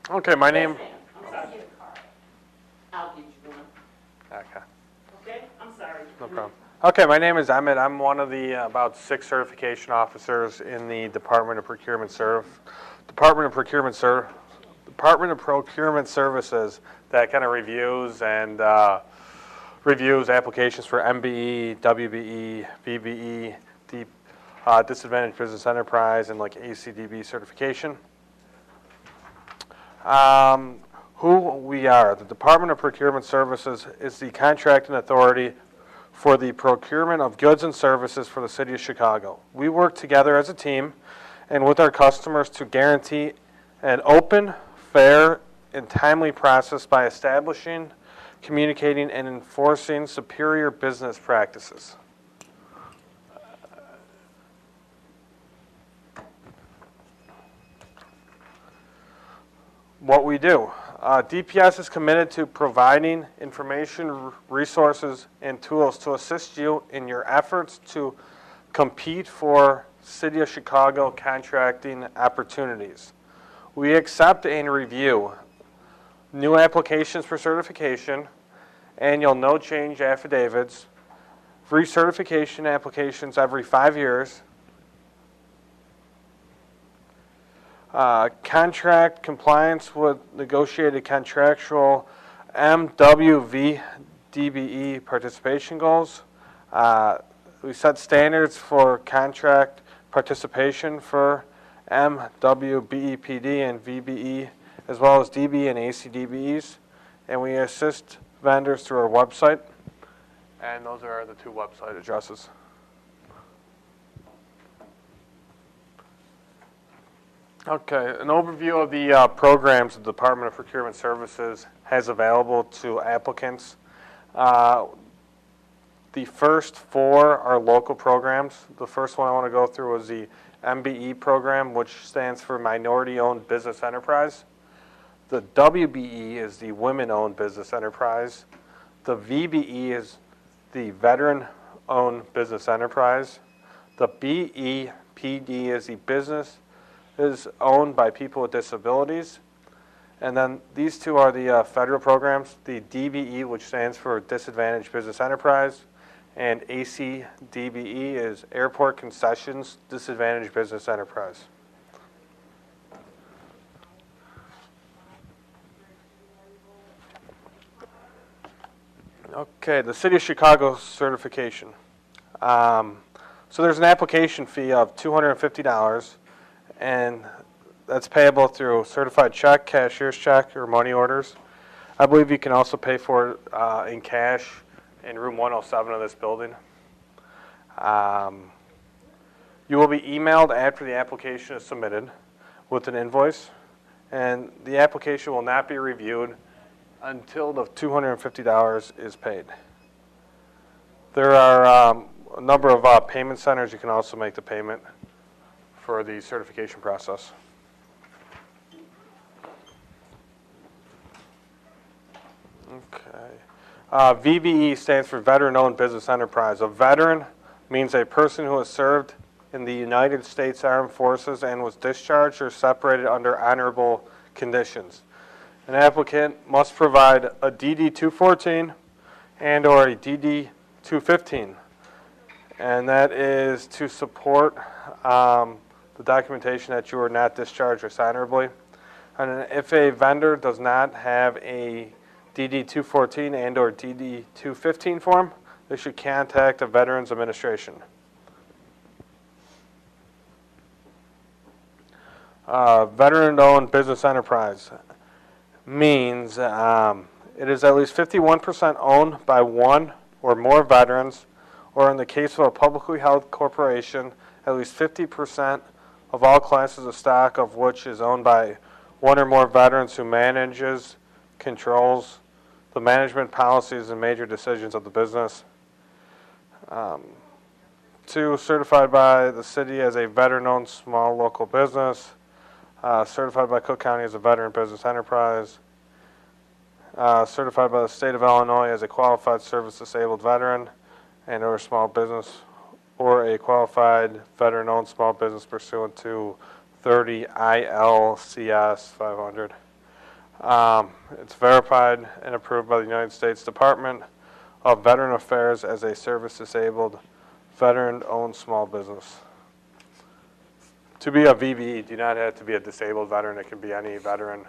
Okay, my name. I'm sorry. I'll get you one. Okay, Okay, I'm sorry. no problem. Okay, my name is Emmett. I'm one of the about 6 certification officers in the Department of Procurement Services that kind of reviews applications for MBE, WBE, VBE, Disadvantaged Business Enterprise, and like ACDBE certification. Who we are. The Department of Procurement Services is the contracting authority for the procurement of goods and services for the City of Chicago. We work together as a team and with our customers to guarantee an open, fair, and timely process by establishing, communicating, and enforcing superior business practices. What we do. DPS is committed to providing information, resources, and tools to assist you in your efforts to compete for City of Chicago contracting opportunities. We accept and review new applications for certification, annual no change affidavits, recertification applications every 5 years, contract compliance with negotiated contractual MWVDBE participation goals. We set standards for contract participation for MWBEPD and VBE, as well as DB and ACDBEs, and we assist vendors through our website. And those are the 2 website addresses. Okay, an overview of the programs the Department of Procurement Services has available to applicants. The first 4 are local programs. The first one I want to go through is the MBE program, which stands for Minority-Owned Business Enterprise. The WBE is the Women-Owned Business Enterprise. The VBE is the Veteran-Owned Business Enterprise. The BEPD is the Business is owned by people with disabilities. And then these 2 are the federal programs, the DBE, which stands for Disadvantaged Business Enterprise, and ACDBE is Airport Concessions Disadvantaged Business Enterprise. Okay, the City of Chicago certification. So there's an application fee of $250. And that's payable through certified check, cashier's check, or money orders. I believe you can also pay for it in cash in room 107 of this building. You will be emailed after the application is submitted with an invoice, and the application will not be reviewed until the $250 is paid. There are a number of payment centers you can also make the payment for the certification process. Okay. VBE stands for Veteran-Owned Business Enterprise. A veteran means a person who has served in the United States Armed Forces and was discharged or separated under honorable conditions. An applicant must provide a DD-214 and or a DD-215, and that is to support the documentation that you are not discharged dishonorably. And if a vendor does not have a DD-214 and or DD-215 form, they should contact the Veterans Administration. Veteran-owned business enterprise means it is at least 51% owned by 1 or more veterans, or in the case of a publicly held corporation, at least 50% of all classes of stock of which is owned by 1 or more veterans who manages, controls the management policies and major decisions of the business. 2, certified by the city as a veteran-owned small local business. Certified by Cook County as a veteran business enterprise. Certified by the state of Illinois as a qualified service disabled veteran and or small business, or a qualified veteran-owned small business pursuant to 30 ILCS 500. It's verified and approved by the United States Department of Veteran Affairs as a service-disabled, veteran-owned small business. To be a VBE, you do not have to be a disabled veteran. It can be any veteran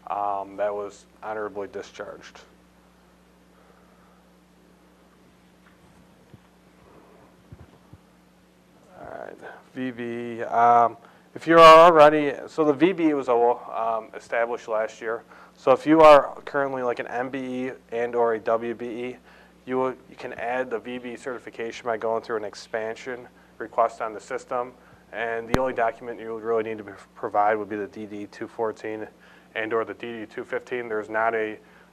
that was honorably discharged. All right, VBE. If you're already, so the VBE was established last year. So if you are currently like an MBE and or a WBE, you can add the VBE certification by going through an expansion request on the system. And the only document you would really need to provide would be the DD-214 and or the DD-215. There's not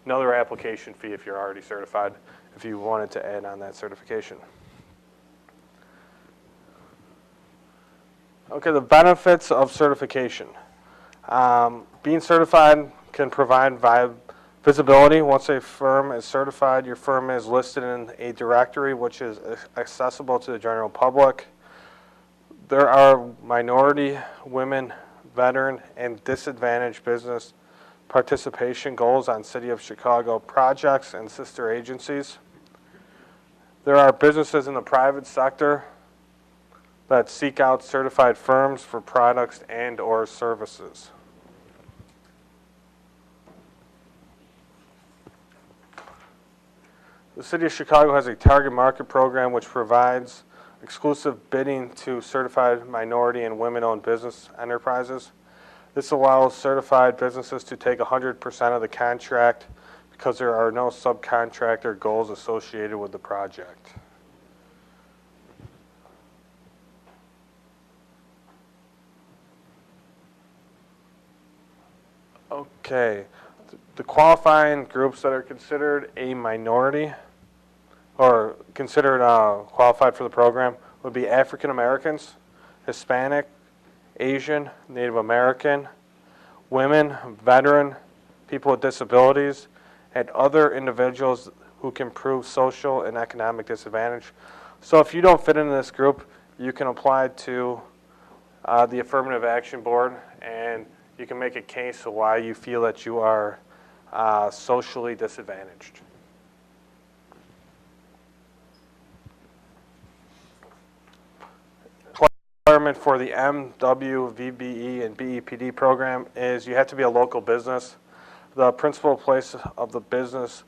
another application fee if you're already certified, if you wanted to add on that certification. Okay, the benefits of certification. Being certified can provide visibility. Once a firm is certified, your firm is listed in a directory which is accessible to the general public. There are minority, women, veteran, and disadvantaged business participation goals on City of Chicago projects and sister agencies. There are businesses in the private sector that seek out certified firms for products and or services. The City of Chicago has a target market program which provides exclusive bidding to certified minority and women-owned business enterprises. This allows certified businesses to take 100% of the contract because there are no subcontractor goals associated with the project. Okay, the qualifying groups that are considered a minority or considered qualified for the program would be African Americans, Hispanic, Asian, Native American, women, veteran, people with disabilities, and other individuals who can prove social and economic disadvantage. So if you don't fit into this group, you can apply to the Affirmative Action Board, and you can make a case of why you feel that you are socially disadvantaged. Requirement for the MW, VBE, and BEPD program is you have to be a local business. The principal place of the business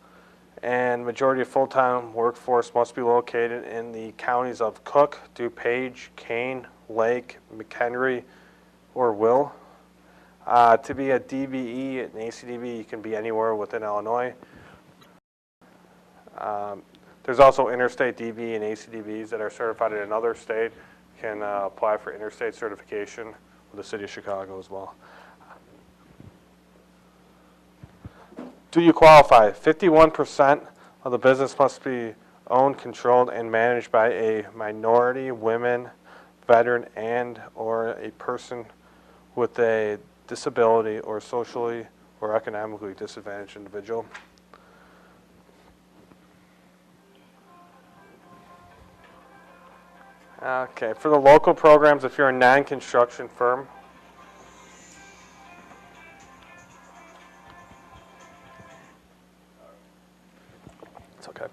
and majority of full-time workforce must be located in the counties of Cook, DuPage, Kane, Lake, McHenry, or Will. To be a DBE and ACDBE, you can be anywhere within Illinois. There's also interstate DB and ACDBEs that are certified in another state. Can apply for interstate certification with the City of Chicago as well. Do you qualify? 51% of the business must be owned, controlled, and managed by a minority, women, veteran, and or a person with a disability or socially or economically disadvantaged individual. Okay, for the local programs, if you're a non-construction firm, it's okay.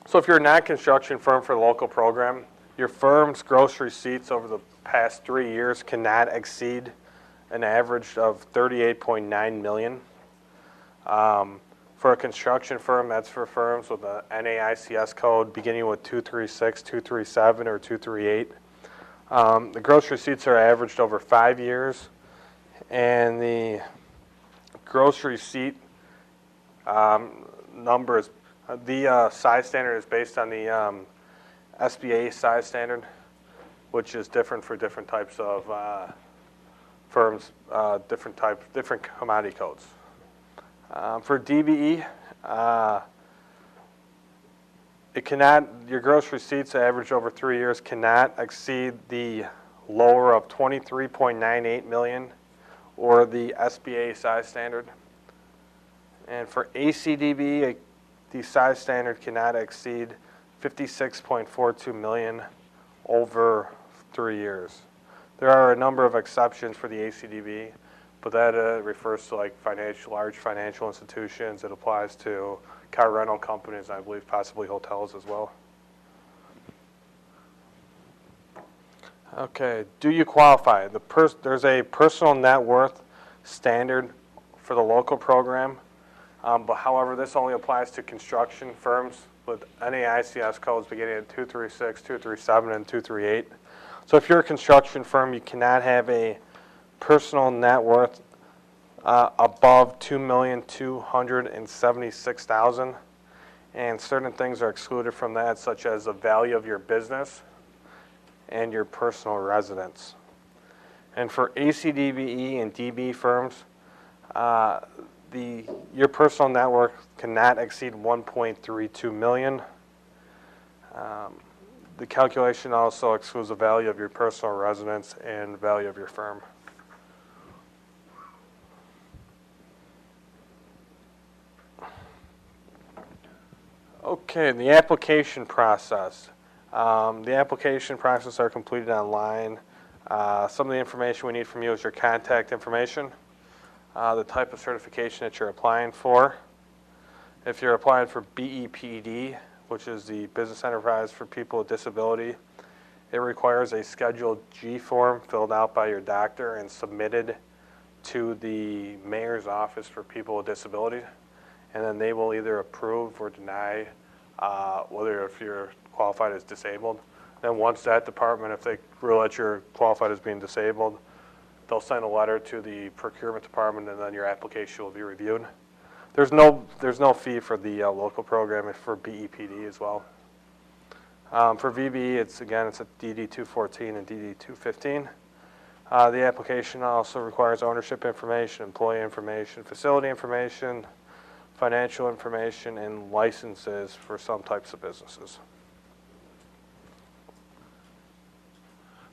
So if you're a non-construction firm for the local program, your firm's gross receipts over the past 3 years cannot exceed an average of $38.9 million. For a construction firm, that's for firms with a NAICS code beginning with 236, 237, or 238. The gross receipts are averaged over 5 years, and the gross receipt number is, the size standard is based on the SBA size standard, which is different for different types of firms, different commodity codes. For DBE, your gross receipts average over 3 years cannot exceed the lower of $23.98 million or the SBA size standard. And for ACDBE, the size standard cannot exceed $56.42 million over 3 years. There are a number of exceptions for the ACDBE, but that refers to like large financial institutions. It applies to car rental companies, I believe possibly hotels as well. Okay, do you qualify? There's a personal net worth standard for the local program, but however, this only applies to construction firms with NAICS codes beginning at 236, 237, and 238. So if you're a construction firm, you cannot have a personal net worth above $2,276,000, and certain things are excluded from that, such as the value of your business and your personal residence. And for ACDBE and DB firms, your personal net worth cannot exceed 1.32 million. The calculation also excludes the value of your personal residence and value of your firm. Okay, the application process. The application process are completed online. Some of the information we need from you is your contact information, the type of certification that you're applying for. If you're applying for BEPD, which is the Business Enterprise for People with Disability, it requires a Schedule G form filled out by your doctor and submitted to the Mayor's Office for People with Disabilities, and then they will either approve or deny whether if you're qualified as disabled. Then once that department, if they rule that you're qualified as being disabled, they'll send a letter to the procurement department, and then your application will be reviewed. There's no fee for the local program for BEPD as well. For VBE, it's a DD 214 and DD 215. The application also requires ownership information, employee information, facility information, financial information, and licenses for some types of businesses.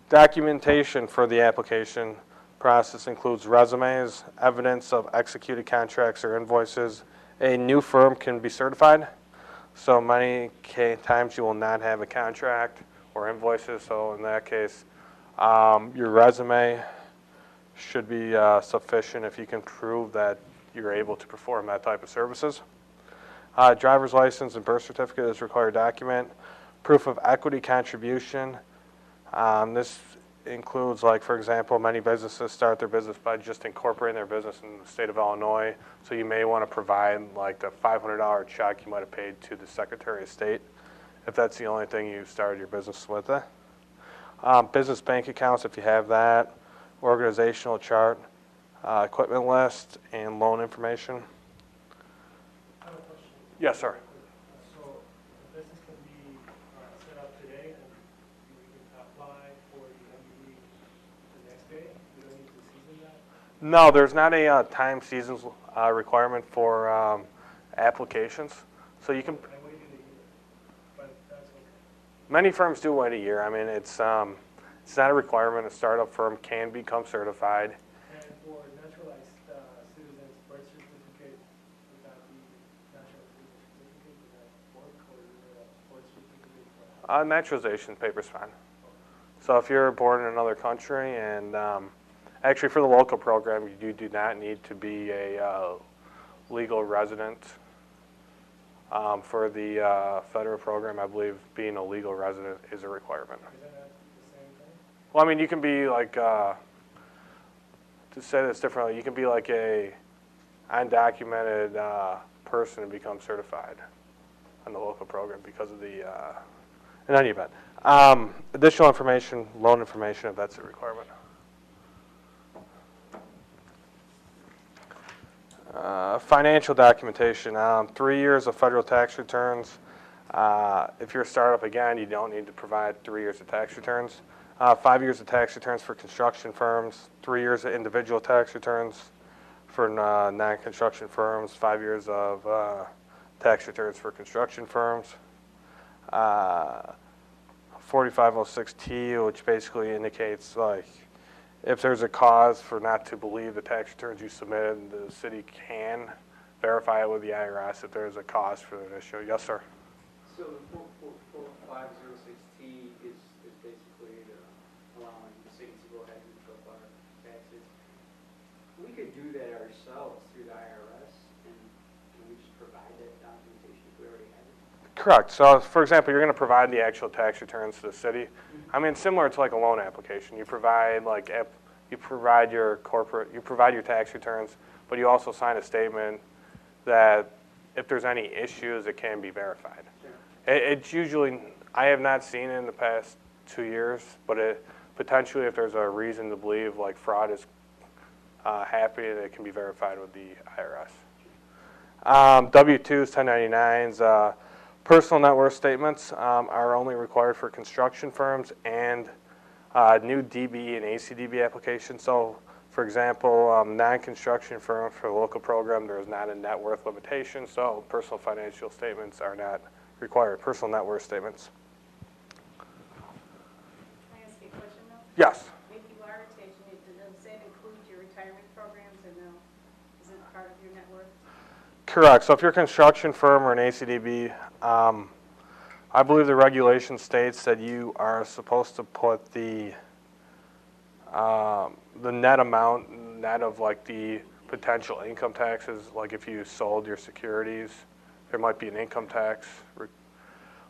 Documentation for the application process includes resumes, evidence of executed contracts or invoices. A new firm can be certified, so many times you will not have a contract or invoices, so in that case, your resume should be sufficient if you can prove that you're able to perform that type of services. Driver's license and birth certificate is a required document. Proof of equity contribution. This includes, like, for example, many businesses start their business by just incorporating their business in the state of Illinois. So you may want to provide like the $500 check you might have paid to the Secretary of State if that's the only thing you started your business with. Business bank accounts, if you have that. Organizational chart, equipment list, and loan information. I have a question. Yes, sir. So the business can be set up today, and we can apply for the MBE the next day? We don't need to season that? No, there's not a time seasons requirement for applications. So you can. I waited a year, but that's okay. Many firms do wait a year. I mean, it's not a requirement. A startup firm can become certified. And for naturalized citizens, birth certificate, would that be natural citizen certificate? Would that work, or is there a birth certificate for Naturalization paper's fine. So if you're born in another country, and actually for the local program, you do not need to be a legal resident. For the federal program, I believe being a legal resident is a requirement. Isn't that the same thing? Well, I mean, you can be like, to say this differently, you can be like a undocumented person and become certified on the local program because of the, in any event. Additional information, loan information, if that's a requirement. Financial documentation, 3 years of federal tax returns. If you're a startup, again, you don't need to provide 3 years of tax returns. 5 years of tax returns for construction firms, 3 years of individual tax returns for non-construction firms, 5 years of tax returns for construction firms. 4506T, which basically indicates like if there's a cause for not to believe the tax returns you submitted, the city can verify it with the IRS if there's a cause for an issue. Yes, sir. So the 4506T is basically allowing the city to go ahead and fill our taxes. We could do that ourselves through the IRS, and can we just provide that documentation if we already have it? Correct. So, for example, you're going to provide the actual tax returns to the city. I mean, similar to like a loan application. You provide your tax returns, but you also sign a statement that if there's any issues, it can be verified. Sure. It's usually, I have not seen it in the past 2 years, but potentially if there's a reason to believe like fraud is happening, it can be verified with the IRS. W-2s, 1099s, personal net worth statements are only required for construction firms and new DBE and ACDBE applications. So, for example, non-construction firms for the local program, there is not a net worth limitation, so personal financial statements are not required, personal net worth statements. Can I ask you a question though? Yes. If you are attaching it, does that include your retirement programs or no? Is it part of your net worth? Correct. So if you're a construction firm or an ACDB, I believe the regulation states that you are supposed to put the net amount, net of like the potential income taxes, like if you sold your securities, there might be an income tax.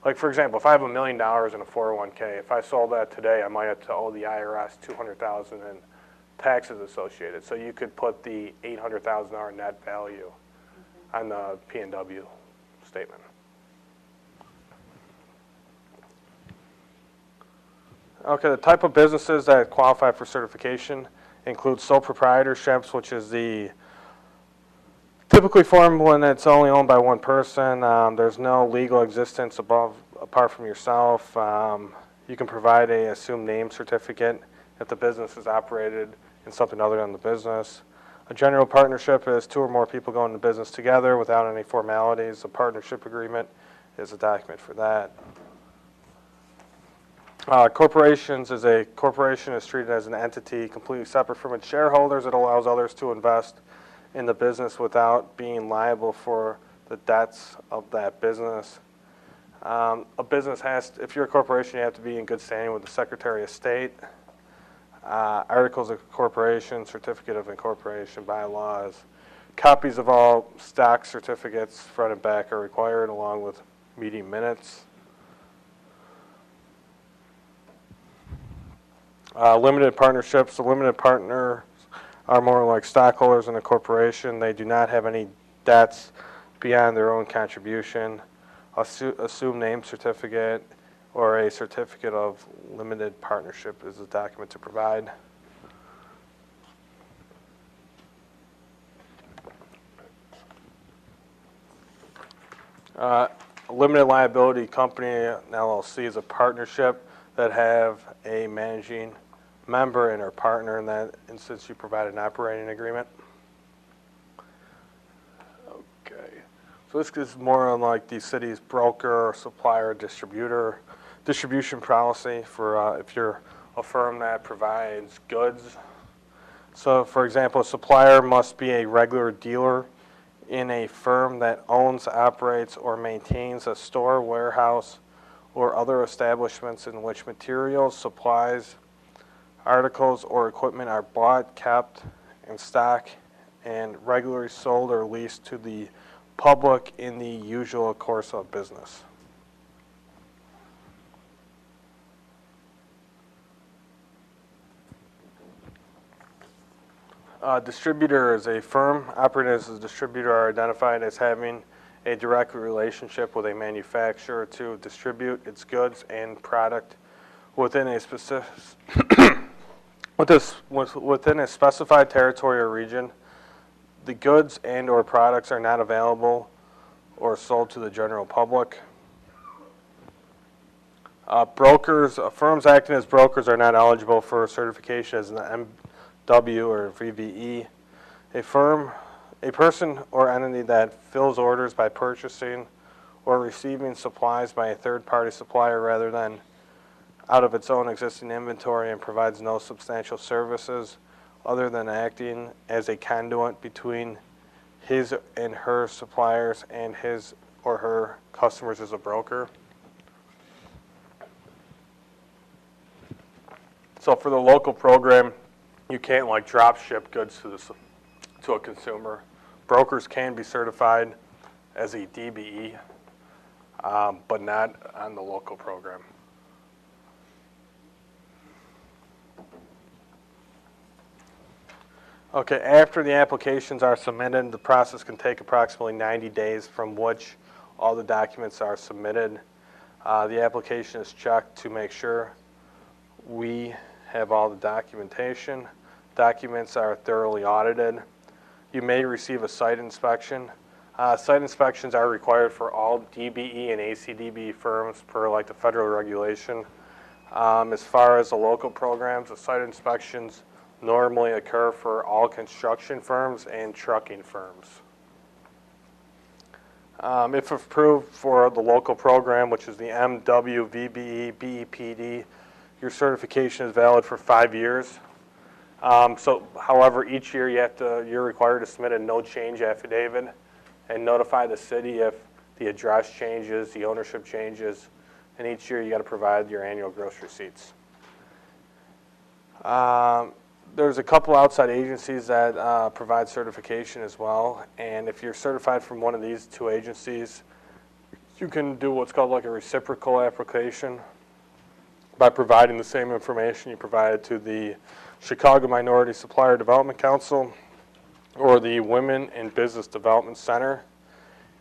Like for example, if I have $1 million in a 401k, if I sold that today, I might have to owe the IRS $200,000 in taxes associated. So you could put the $800,000 net value on the P&W statement. Okay, the type of businesses that qualify for certification include sole proprietorships, which is the typically formed when it's only owned by one person. There's no legal existence apart from yourself. You can provide a assumed name certificate if the business is operated in something other than the business. A general partnership is 2 or more people going into business together without any formalities. A partnership agreement is a document for that. Corporations is a corporation is treated as an entity completely separate from its shareholders. It allows others to invest in the business without being liable for the debts of that business. A business if you're a corporation, you have to be in good standing with the Secretary of State. Articles of incorporation, certificate of incorporation, bylaws. Copies of all stock certificates, front and back, are required along with meeting minutes. Limited partnerships. The limited partners are more like stockholders in a corporation. They do not have any debts beyond their own contribution. Assumed name certificate or a certificate of limited partnership is a document to provide. A limited liability company, an LLC, is a partnership that have a managing member and or partner. In that instance, you provide an operating agreement. Okay, so this is more on like the city's broker, supplier, distribution policy for if you're a firm that provides goods. So, for example, a supplier must be a regular dealer in a firm that owns, operates, or maintains a store, warehouse, or other establishments in which materials, supplies, articles, or equipment are bought, kept, in stock, and regularly sold or leased to the public in the usual course of business. Distributor is a firm operating as a distributor are identified as having a direct relationship with a manufacturer to distribute its goods and product within a within a specified territory or region. The goods and or products are not available or sold to the general public. Brokers, firms acting as brokers are not eligible for certification as an MW or VBE. A person or entity that fills orders by purchasing or receiving supplies by a third-party supplier rather than out of its own existing inventory and provides no substantial services other than acting as a conduit between his and her suppliers and his or her customers as a broker. So for the local program, you can't like drop ship goods to to a consumer. Brokers can be certified as a DBE, but not on the local program. Okay, after the applications are submitted, the process can take approximately 90 days from which all the documents are submitted. The application is checked to make sure we have all the documentation. Documents are thoroughly audited. You may receive a site inspection. Site inspections are required for all DBE and ACDBE firms per like the federal regulation. As far as the local programs, the site inspections normally occur for all construction firms and trucking firms. If approved for the local program, which is the MWVBE BEPD, your certification is valid for 5 years. However, each year you're required to submit a no change affidavit and notify the city if the address changes, the ownership changes, and each year you got to provide your annual gross receipts. There's a couple outside agencies that provide certification as well, and if you're certified from one of these 2 agencies, you can do what's called like a reciprocal application by providing the same information you provided to the Chicago Minority Supplier Development Council or the Women in Business Development Center,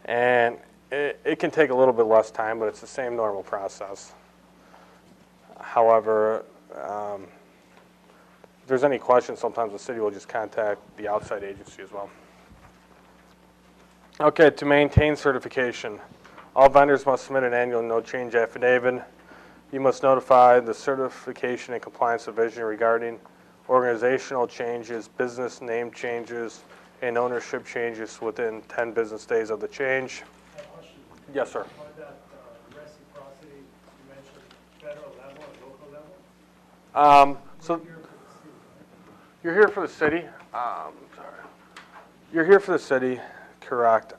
and it can take a little bit less time, but it's the same normal process. However, if there's any questions, sometimes the city will just contact the outside agency as well. Okay, to maintain certification, all vendors must submit an annual no change affidavit. You must notify the Certification and Compliance Division regarding organizational changes, business name changes, and ownership changes within 10 business days of the change. I have a question. Yes, sir. On that reciprocity, you mentioned federal level and local level? So You're here for the city, right? you're here for the city. Sorry. You're here for the city, correct.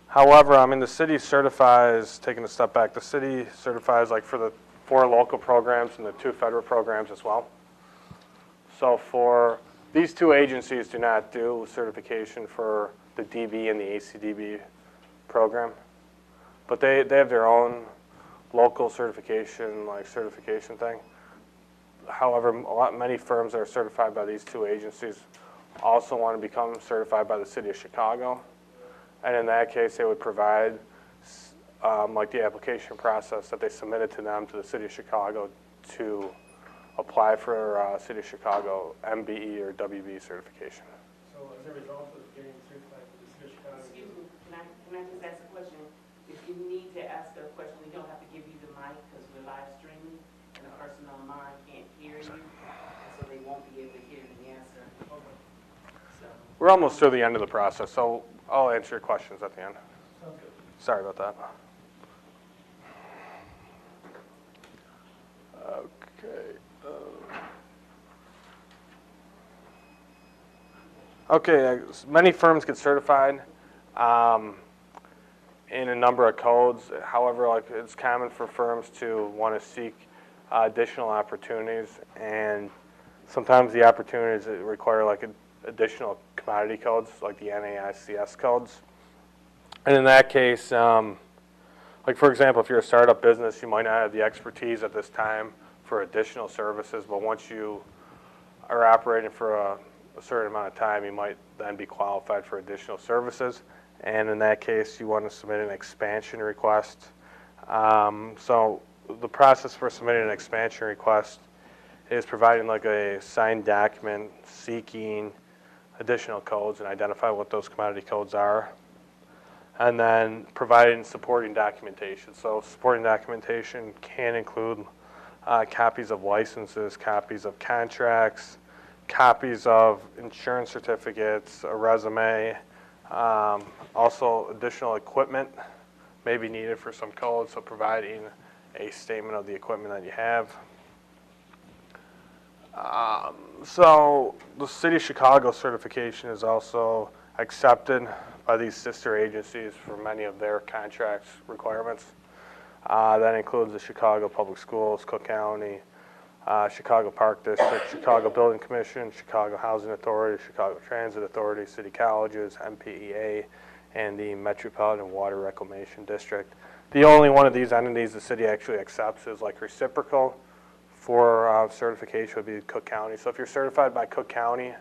However, I mean, the city certifies, taking a step back, the city certifies like for the 4 local programs and the 2 federal programs as well. So for these 2 agencies do not do certification for the DB and the ACDB program, but they have their own local certification thing. However, many firms that are certified by these 2 agencies also want to become certified by the city of Chicago. And in that case, they would provide like the application process that they submitted to them to the city of Chicago to apply for city of Chicago MBE or WB certification. So as a result of getting certified for the city of Chicago. Excuse me, can I just ask a question? If you need to ask a question, we don't have to give you the mic because we're live streaming and the person online can't hear you, so they won't be able to hear the answer. Okay. So, We're almost to the end of the process, so I'll answer your questions at the end. Sounds good. Sorry about that. Okay. Okay, many firms get certified in a number of codes. However, like it's common for firms to want to seek additional opportunities, and sometimes the opportunities require like additional commodity codes, like the NAICS codes. And in that case, like for example, if you're a startup business, you might not have the expertise at this time for additional services, but once you are operating for a certain amount of time, you might then be qualified for additional services. And in that case, you want to submit an expansion request. So the process for submitting an expansion request is providing like a signed document seeking additional codes and identify what those commodity codes are, and then providing supporting documentation. So supporting documentation can include copies of licenses, copies of contracts, copies of insurance certificates, a resume, also additional equipment may be needed for some codes, so providing a statement of the equipment that you have. So the City of Chicago certification is also accepted by these sister agencies for many of their contracts requirements. That includes the Chicago Public Schools, Cook County, Chicago Park District, Chicago Building Commission, Chicago Housing Authority, Chicago Transit Authority, City Colleges, MPEA, and the Metropolitan Water Reclamation District. The only one of these entities the city actually accepts is like reciprocal for certification would be Cook County. So if you're certified by Cook County,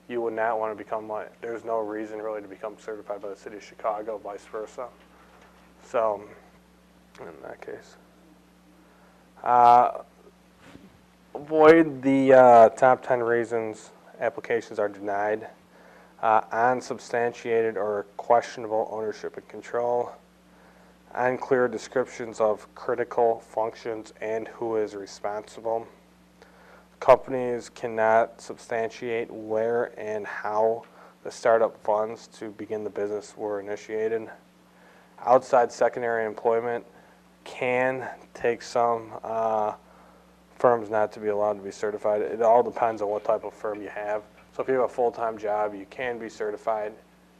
you would not want to become, there's no reason really to become certified by the city of Chicago, vice versa. So in that case. Avoid the top 10 reasons applications are denied. Unsubstantiated or questionable ownership and control. Unclear descriptions of critical functions and who is responsible. Companies cannot substantiate where and how the startup funds to begin the business were initiated. Outside secondary employment can take some firms not to be allowed to be certified. It all depends on what type of firm you have. So if you have a full-time job, you can be certified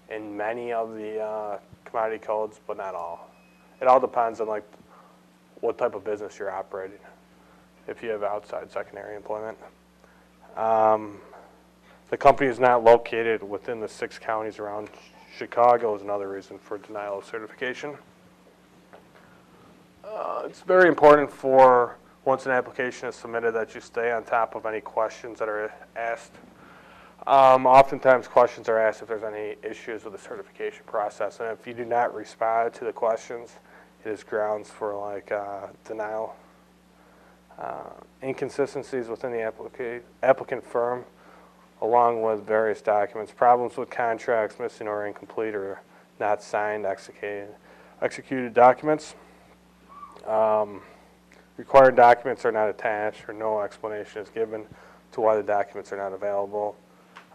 in many of the commodity codes, but not all. It all depends on like what type of business you're operating, if you have outside secondary employment. The company is not located within the 6 counties around Chicago is another reason for denial of certification. It's very important for once an application is submitted that you stay on top of any questions that are asked. Oftentimes questions are asked if there's any issues with the certification process, and if you do not respond to the questions, it is grounds for like denial. Inconsistencies within the applicant firm, along with various documents, problems with contracts, missing or incomplete or not signed, executed documents. Required documents are not attached or no explanation is given to why the documents are not available.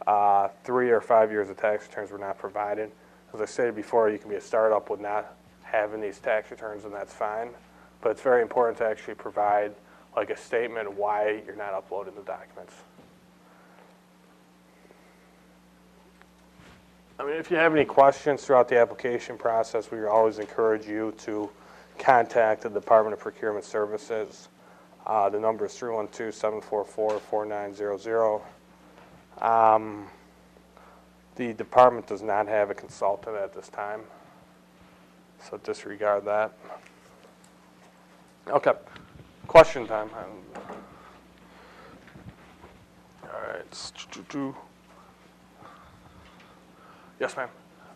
3 or 5 years of tax returns were not provided. As I stated before, you can be a startup with not having these tax returns, and that's fine. But it's very important to actually provide like a statement why you're not uploading the documents. I mean, if you have any questions throughout the application process, we always encourage you to contact the Department of Procurement Services. The number is 312-744-4900. The department does not have a consultant at this time, so disregard that. Okay, question time. All right. Yes, ma'am.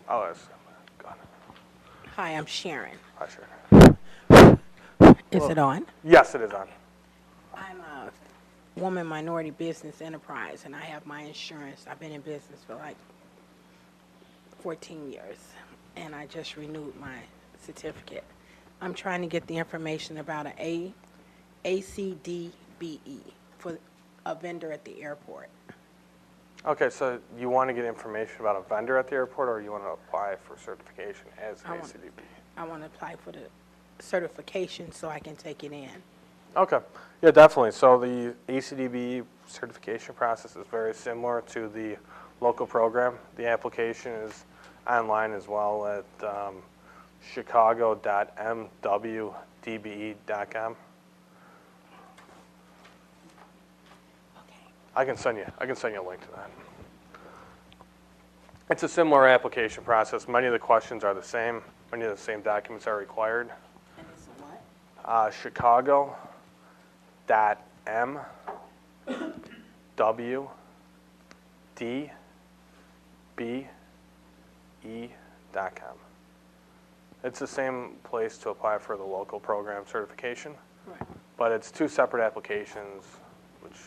I'll ask. Go on. Hi, I'm Sharon. Hi, Sharon. Is it on? Yes, it is on. I'm a woman minority business enterprise, and I have my insurance. I've been in business for like 14 years, and I just renewed my certificate. I'm trying to get the information about an ACDBE for a vendor at the airport. Okay, so you want to get information about a vendor at the airport, or you want to apply for certification as an ACDBE? I want to apply for the certification so I can take it in. Okay, yeah, definitely. So the ACDBE certification process is very similar to the local program. The application is online as well at chicago.mwdbe.com. I can send you a link to that. It's a similar application process. Many of the questions are the same. Many of the same documents are required. And it's what? Chicago.mwdbe.com. It's the same place to apply for the local program certification, Right. but it's 2 separate applications, which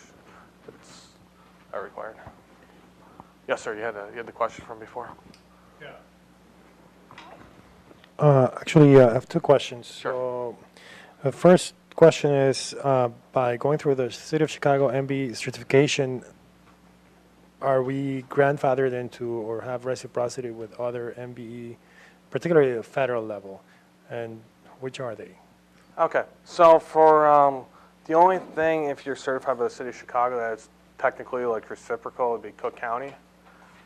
are required. Yes, sir. You had the question from before. Yeah. Actually, I have 2 questions. Sure. So, the first question is, by going through the City of Chicago MB certification, are we grandfathered into or have reciprocity with other MBE, particularly at the federal level, and which are they? Okay, so for the only thing, if you're certified by the City of Chicago, that's technically like reciprocal, would be Cook County,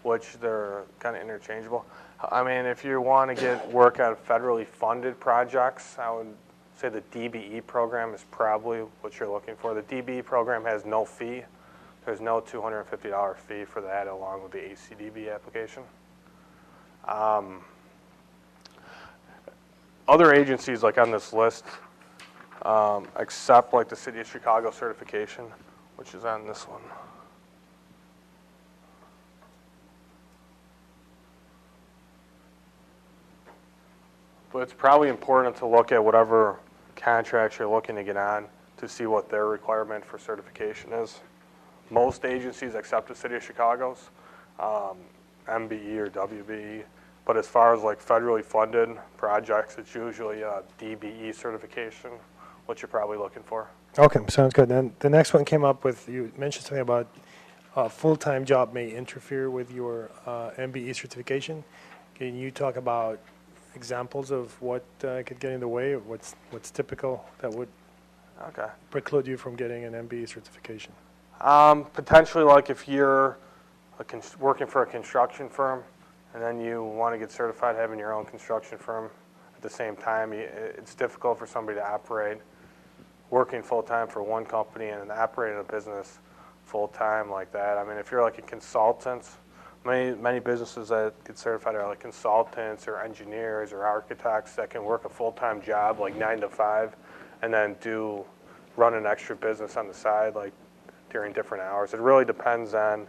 which they're kind of interchangeable. I mean, if you want to get work on federally funded projects, I would say the DBE program is probably what you're looking for. The DBE program has no fee. There's no $250 fee for that along with the ACDBE application. Other agencies like on this list accept like the City of Chicago certification, which is on this one. But it's probably important to look at whatever contracts you're looking to get on to see what their requirement for certification is. Most agencies accept the City of Chicago's, MBE or WBE, but as far as like federally funded projects, it's usually a DBE certification, what you're probably looking for. Okay, sounds good. Then the next one came up with, you mentioned something about a full-time job may interfere with your MBE certification. Can you talk about examples of what could get in the way, of what's typical that would preclude you from getting an MBE certification? Potentially, like if you're working for a construction firm and then you want to get certified having your own construction firm at the same time, it's difficult for somebody to operate working full-time for one company and operating a business full-time like that. I mean, if you're like a consultant, many businesses that get certified are like consultants or engineers or architects that can work a full-time job like 9 to 5 and then run an extra business on the side like during different hours. It really depends on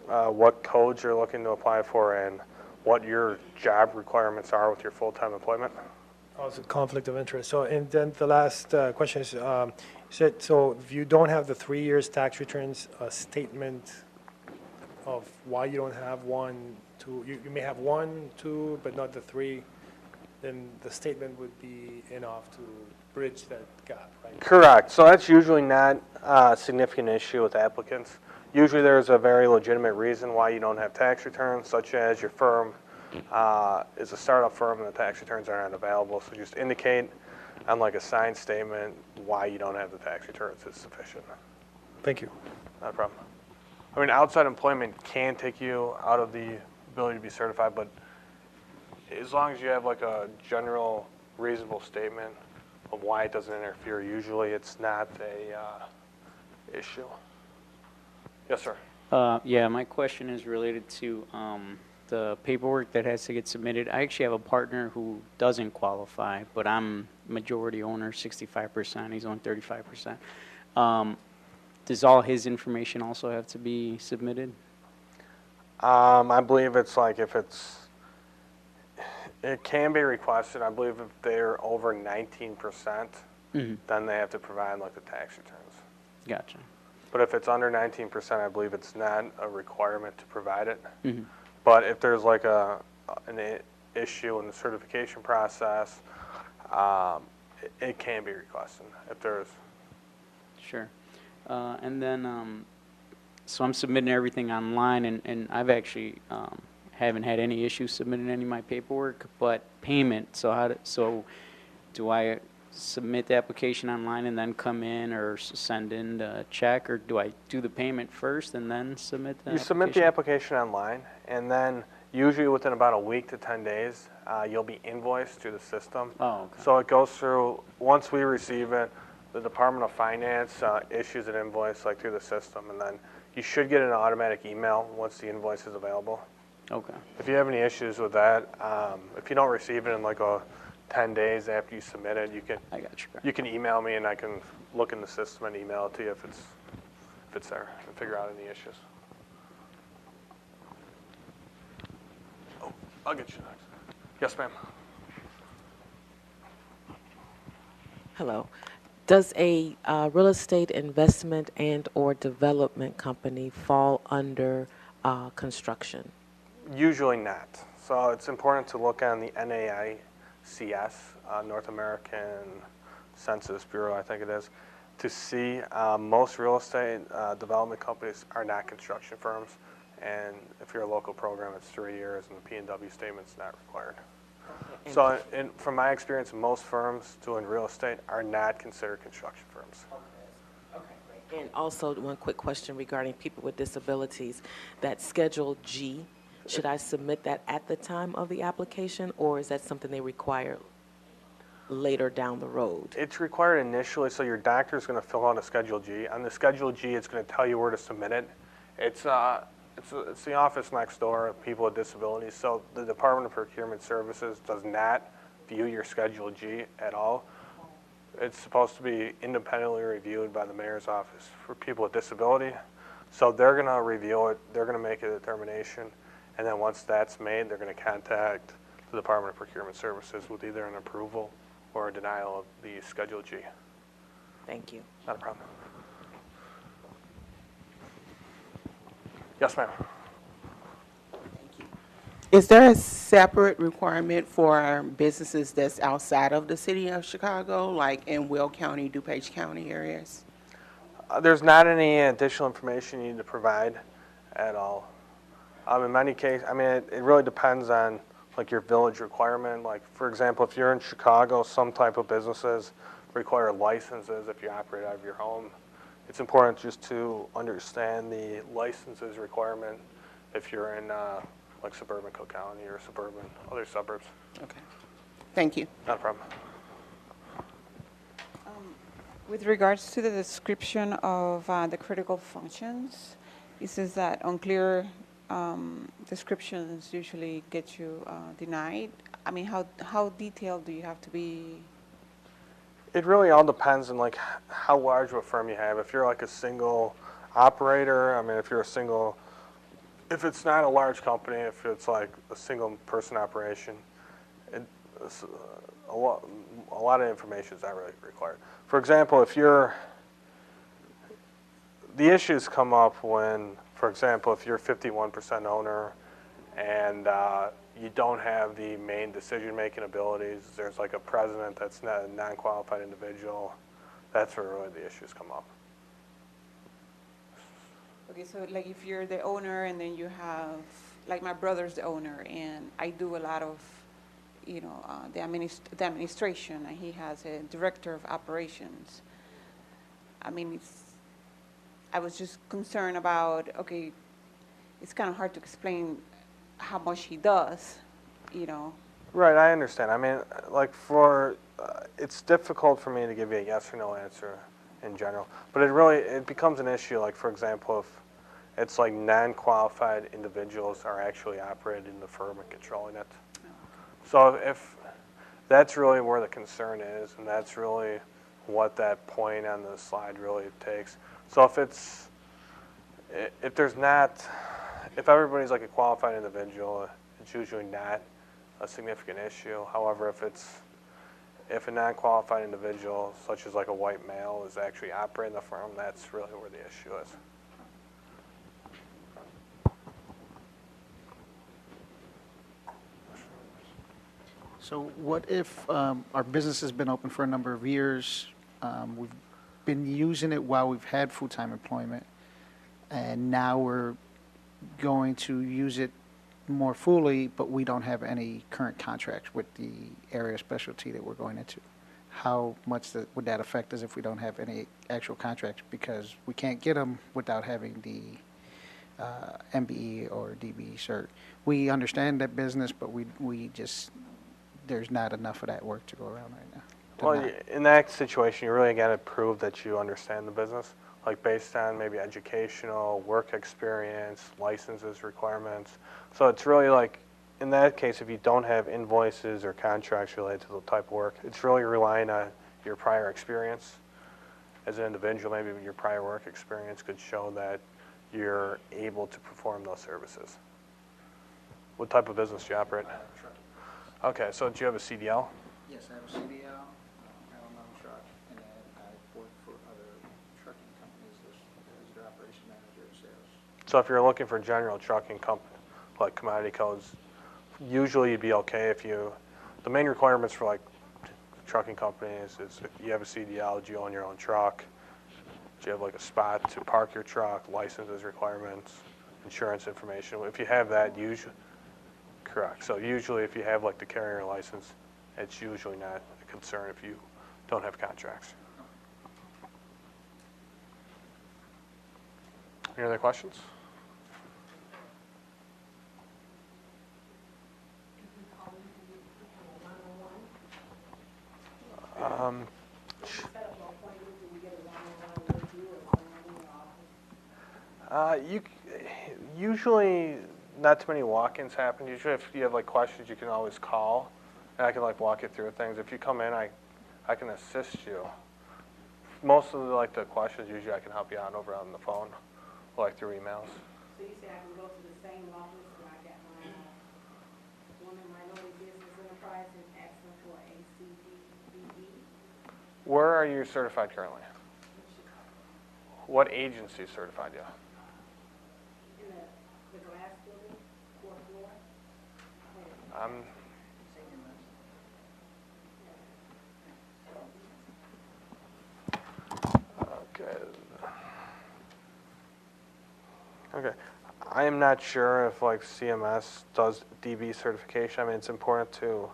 what codes you're looking to apply for and what your job requirements are with your full-time employment. Also, conflict of interest. So, and then the last question is, so if you don't have the 3 years tax returns, a statement of why you don't have 1, 2, you may have 1, 2, but not the 3, then the statement would be enough to bridge that gap, right? Correct. So that's usually not a significant issue with applicants. Usually there's a very legitimate reason why you don't have tax returns, such as your firm is a startup firm and the tax returns are not available. So just indicate on like a signed statement why you don't have the tax returns is sufficient. Thank you. Not a problem. I mean, outside employment can take you out of the ability to be certified, but as long as you have like a general reasonable statement of why it doesn't interfere, usually it's not a issue. Yes, sir. Yeah, my question is related to the paperwork that has to get submitted. I actually have a partner who doesn't qualify, but I'm majority owner, 65%. He's on 35%. Does all his information also have to be submitted? I believe it's like it can be requested. I believe if they're over 19%, then they have to provide like the tax returns. Gotcha. But if it's under 19%, I believe it's not a requirement to provide it. But if there's like an issue in the certification process, it can be requested if there's. Sure. And then, so I'm submitting everything online, and I've actually haven't had any issues submitting any of my paperwork, but payment, so do I submit the application online and then come in or send in the check, or do I do the payment first and then submit the application? You submit the application online, and then usually within about a week to 10 days, you'll be invoiced through the system. Oh, okay. So it goes through, once we receive it, the Department of Finance issues an invoice like through the system, and then you should get an automatic email once the invoice is available. Okay. If you have any issues with that, if you don't receive it in like 10 days after you submit it, I got you. you can email me and I can look in the system and email it to you if it's there and figure out any issues. Oh, I'll get you next. Yes, ma'am. Hello. Does a real estate investment and or development company fall under construction? Usually not. So it's important to look on the NAICS, North American Census Bureau, I think it is, to see most real estate development companies are not construction firms. And if you're a local program, it's 3 years, and the P&W statement's not required. Okay. So from my experience, most firms doing real estate are not considered construction firms. Okay, great. And also one quick question regarding people with disabilities, that Schedule G, should I submit that at the time of the application, or is that something they require? later down the road? It's required initially, so your doctor's going to fill out a Schedule G. On the Schedule G, it's going to tell you where to submit it. It's the office next door of people with disabilities, so the Department of Procurement Services does not view your Schedule G at all. It's supposed to be independently reviewed by the mayor's office for people with disability. So they're going to review it, they're going to make a determination, and then once that's made, they're going to contact the Department of Procurement Services with either an approval or a denial of the Schedule G. Thank you. Not a problem. Yes, ma'am. Is there a separate requirement for businesses that's outside of the city of Chicago, like in Will County, DuPage County areas? There's not any additional information you need to provide at all. In many cases, I mean, it really depends on like your village requirement. Like, for example, if you're in Chicago, some type of businesses require licenses if you operate out of your home. It's important just to understand the licenses requirement if you're in like suburban Cook County or suburban other suburbs. Okay. Thank you. Not a problem. With regards to the description of the critical functions, it says that unclear descriptions usually get you denied. I mean, how detailed do you have to be? It really all depends on like how large of a firm you have. If you're like a single operator, I mean, if it's not a large company, if it's like a single person operation, a lot of information is not really required. For example, the issues come up when, for example, if you're 51% owner and you don't have the main decision-making abilities, there's like a president that's not a non-qualified individual, that's where really the issues come up. Okay, so like if you're the owner and then you have, like my brother's the owner and I do a lot of, you know, the administration, and he has a director of operations. I mean, I was just concerned about, okay, it's kind of hard to explain how much he does, you know. Right, I understand. I mean, like it's difficult for me to give you a yes or no answer in general, but it becomes an issue, like for example, if it's like non-qualified individuals are actually operating the firm and controlling it. So if that's really where the concern is, and that's really what that point on the slide really takes. So if everybody's like a qualified individual, it's usually not a significant issue. However, if a non-qualified individual, such as like a white male, is actually operating the firm, that's really where the issue is. So what if our business has been open for a number of years, we've been using it while we've had full-time employment, and now we're going to use it more fully, but we don't have any current contracts with the area specialty that we're going into? How much would that affect us if we don't have any actual contracts, because we can't get them without having the MBE or DBE cert? We understand that business, but we just, there's not enough of that work to go around right now. Well, in that situation, you really got to prove that you understand the business, like based on maybe educational, work experience, licenses, requirements. So it's really like, in that case, if you don't have invoices or contracts related to the type of work, it's really relying on your prior experience. As an individual, maybe your prior work experience could show that you're able to perform those services. What type of business do you operate? Okay, so do you have a CDL? Yes, I have a CDL, I own my own truck, and then I work for other trucking companies as their operation manager and sales. So if you're looking for general trucking company, like commodity codes, usually you'd be okay if the main requirements for like trucking companies is if you have a CDL, do you own your own truck, do you have like a spot to park your truck, licenses requirements, insurance information. If you have that, usually, correct. So usually if you have like the carrier license, it's usually not a concern if you don't have contracts. Any other questions? Usually, not too many walk-ins happen. Usually, if you have like questions, you can always call, and I can like walk you through things. If you come in, I can assist you. Most of the questions, usually I can help you out over on the phone, or like through emails. So you say I can go to the same office where I got my woman minority business enterprise and ask them for ACDBE? Where are you certified currently? What agency certified you? In the glass building, fourth floor? Okay. Okay. I am not sure if like CMS does DB certification. I mean, it's important to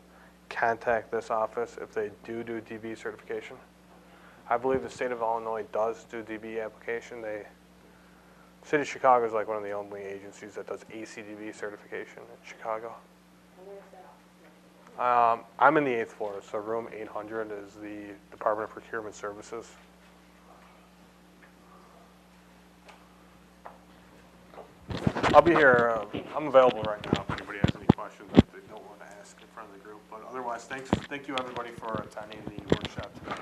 contact this office if they do DB certification. I believe the state of Illinois does do DB application. City of Chicago is like one of the only agencies that does ACDBE certification in Chicago. And where's that office? I'm in the 8th floor, so room 800 is the Department of Procurement Services. I'll be here. I'm available right now if anybody has any questions that they don't want to ask in front of the group. But otherwise, thank you everybody for attending the workshop today.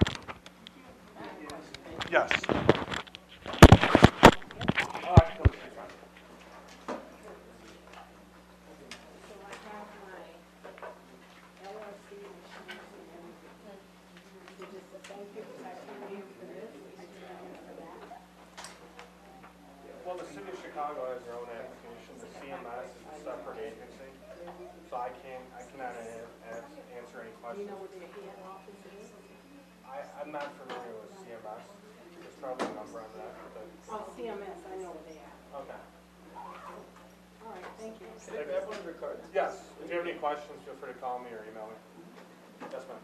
Yes. So I have my LLC insurance and everything. Is it just the same people that come in for this? I turn in for that? Well, the city of Chicago has their own application. The CMS is a separate agency, so I cannot answer any Do you questions. know where their head office is? I'm not familiar with CMS. There's probably a number on that. Oh, CMS, I know where they are. Okay. All right, thank you. Yes. If you have any questions, feel free to call me or email me. Yes, ma'am.